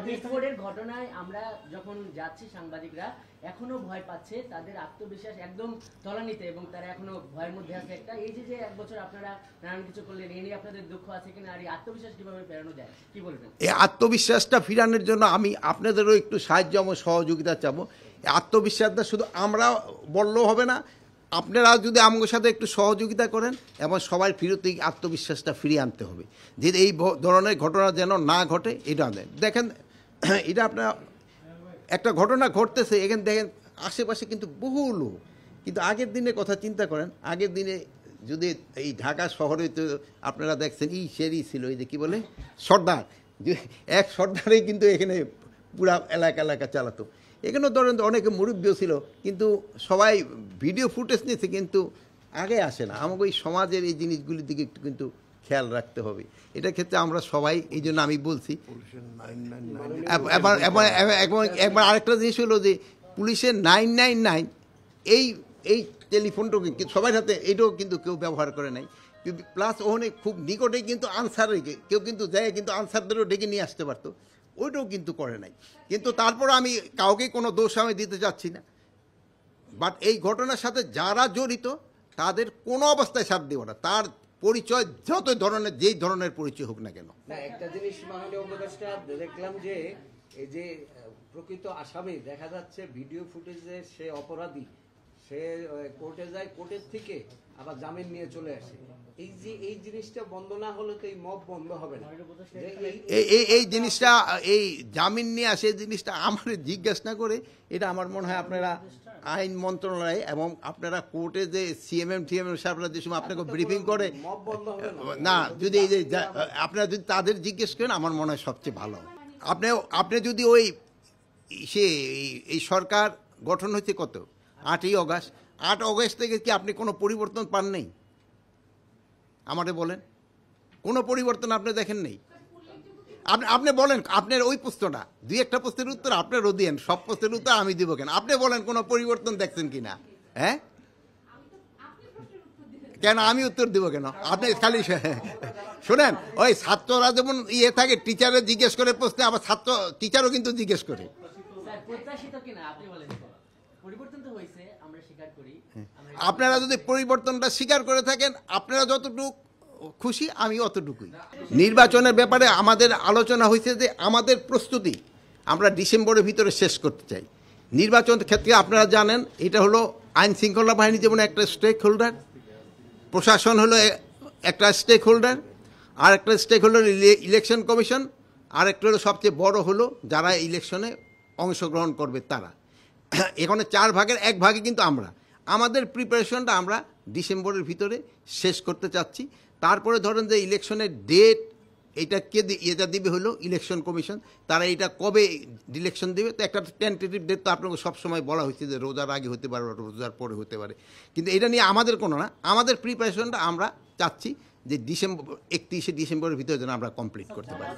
বিস্ফোরণের ঘটনায় আমরা যখন যাচ্ছি সাংবাদিকরা এখনো ভয় পাচ্ছে, তাদের আত্মবিশ্বাস একদম তলানিতে এবং তারা এখনো ভয়ের মধ্যে আছে। একটা এই যে 1 বছর আপনারা নানান কিছু করলেন, এই নিয়ে আপনাদের দুঃখ আছে কিনা, আর এই আত্মবিশ্বাস কিভাবে ফেরানো যায় কি বলবেন? এই আত্মবিশ্বাসটা ফিরানোর জন্য আমি আপনাদেরও একটু সাহায্য এবং সহযোগিতা চাবো। আত্মবিশ্বাসটা শুধু আমরা বললেও হবে না, আপনারা যদি আমাদের সাথে একটু সহযোগিতা করেন এবং সবাই ফিরতে আত্মবিশ্বাসটা ফিরিয়ে আনতে হবে, যে এই ধরনের ঘটনা যেন না ঘটে। এটা দেখেন, এটা আপনার একটা ঘটনা ঘটতেছে, এখানে দেখেন আশেপাশে কিন্তু বহু লোক, কিন্তু আগের দিনের কথা চিন্তা করেন। আগের দিনে যদি এই ঢাকা শহরে তো আপনারা দেখছেন সেরি ছিল, এই যে কী বলে সর্দার, যে এক সর্দারেই কিন্তু এখানে পুরা এলাকা চালাতো। এখানেও ধরেন অনেকে মুরব্বীও ছিল, কিন্তু সবাই ভিডিও ফুটেজ নিয়েছে, কিন্তু আগে আসে না। আমাকে ওই সমাজের এই জিনিসগুলির দিকে একটু কিন্তু খেয়াল রাখতে হবে। এটার ক্ষেত্রে আমরা সবাই, এই জন্য আমি বলছি। একবার আরেকটা জিনিস হলো যে পুলিশের 999 এই টেলিফোনটাকে সবাই হাতে, এটাও কিন্তু কেউ ব্যবহার করে নাই। প্লাস ওখানে খুব নিকটেই কিন্তু আনসার রেখে কেউ কিন্তু যায়, কিন্তু আনসারদেরও ডেকে নিয়ে আসতে পারতো, ওইটাও কিন্তু করে নাই। কিন্তু তারপর আমি কাউকে কোনো দোষ আমি দিতে চাচ্ছি না, বাট এই ঘটনার সাথে যারা জড়িত তাদের কোনো অবস্থায় সাথ দেব না। তার পরিচয় যত ধরনের, যেই ধরনের পরিচয় হোক না কেন। না, একটা জিনিস মাননীয় উপদেষ্টা দেখলাম যে এই যে প্রকৃত আসামি দেখা যাচ্ছে ভিডিও ফুটেজে সে অপরাধী, সে কোর্টে যায়, কোর্টের থেকে আবার জামিন নিয়ে চলে আসে। এই জিনিসটা বন্ধ না হলে তো এই মব বন্ধ হবে না। এই জিনিসটা, এই জামিন নিয়ে আসে জিনিসটা আমার জিজ্ঞেস না করে, এটা আমার মনে হয় আপনারা আইন মন্ত্রণালয় এবং আপনারা কোর্টে যে সিএমএম সাহেবরা যে সময় আপনাকে ব্রিফিং করে না, যদি এই যে আপনারা যদি তাদের জিজ্ঞেস করেন, আমার মনে হয় সবচেয়ে ভালো। আপনি যদি ওই এই সরকার গঠন হয়েছে কত 8ই অগাস্ট, 8 অগাস্ট থেকে কি আপনি কোনো পরিবর্তন পান নেই? আমাদের বলেন, কোনো পরিবর্তন আপনি দেখেন নেই? আপনি বলেন, আপনার ওই প্রশ্নটা 2-1টা প্রশ্নের উত্তর আপনারও দিয়েন, সব প্রশ্নের উত্তর আমি দিব কেন? আপনি বলেন কোনো পরিবর্তন দেখছেন কিনা? হ্যাঁ, কেন আমি উত্তর দিব কেন? আপনি খালি শোনেন, ওই ছাত্ররা যেমন থাকে, টিচারের জিজ্ঞেস করে প্রশ্নে, আবার টিচারও কিন্তু জিজ্ঞেস করে। আপনারা যদি পরিবর্তনটা স্বীকার করে থাকেন, আপনারা যতটুকু খুশি, আমি অতটুকুই। নির্বাচনের ব্যাপারে আমাদের আলোচনা হয়েছে যে আমাদের প্রস্তুতি আমরা ডিসেম্বরের ভিতরে শেষ করতে চাই। নির্বাচন ক্ষেত্রে আপনারা জানেন, এটা হলো আইন শৃঙ্খলা বাহিনী যেমন একটা স্টেক হোল্ডার, প্রশাসন হলো একটা স্টেক হোল্ডার, আর একটা স্টেক হোল্ডার ইলেকশন কমিশন, আর একটা হলো সবচেয়ে বড় হলো যারা ইলেকশনে অংশগ্রহণ করবে তারা। এখানে 4 ভাগের 1 ভাগে কিন্তু আমরা আমাদের প্রিপারেশনটা আমরা ডিসেম্বরের ভিতরে শেষ করতে চাচ্ছি। তারপরে ধরেন যে ইলেকশনের ডেট, এটা এটা দিবে হলো ইলেকশন কমিশন, তারা এটা কবে ইলেকশন দেবে, তো একটা টেন্টেটিভ ডেট তো আপনাকে সবসময় বলা হয়েছে যে রোজার আগে হতে পারে, রোজার পরে হতে পারে, কিন্তু এটা নিয়ে আমাদের কোনো না। আমাদের প্রিপারেশনটা আমরা চাচ্ছি যে 31শে ডিসেম্বরের ভিতরে যেন আমরা কমপ্লিট করতে পারি।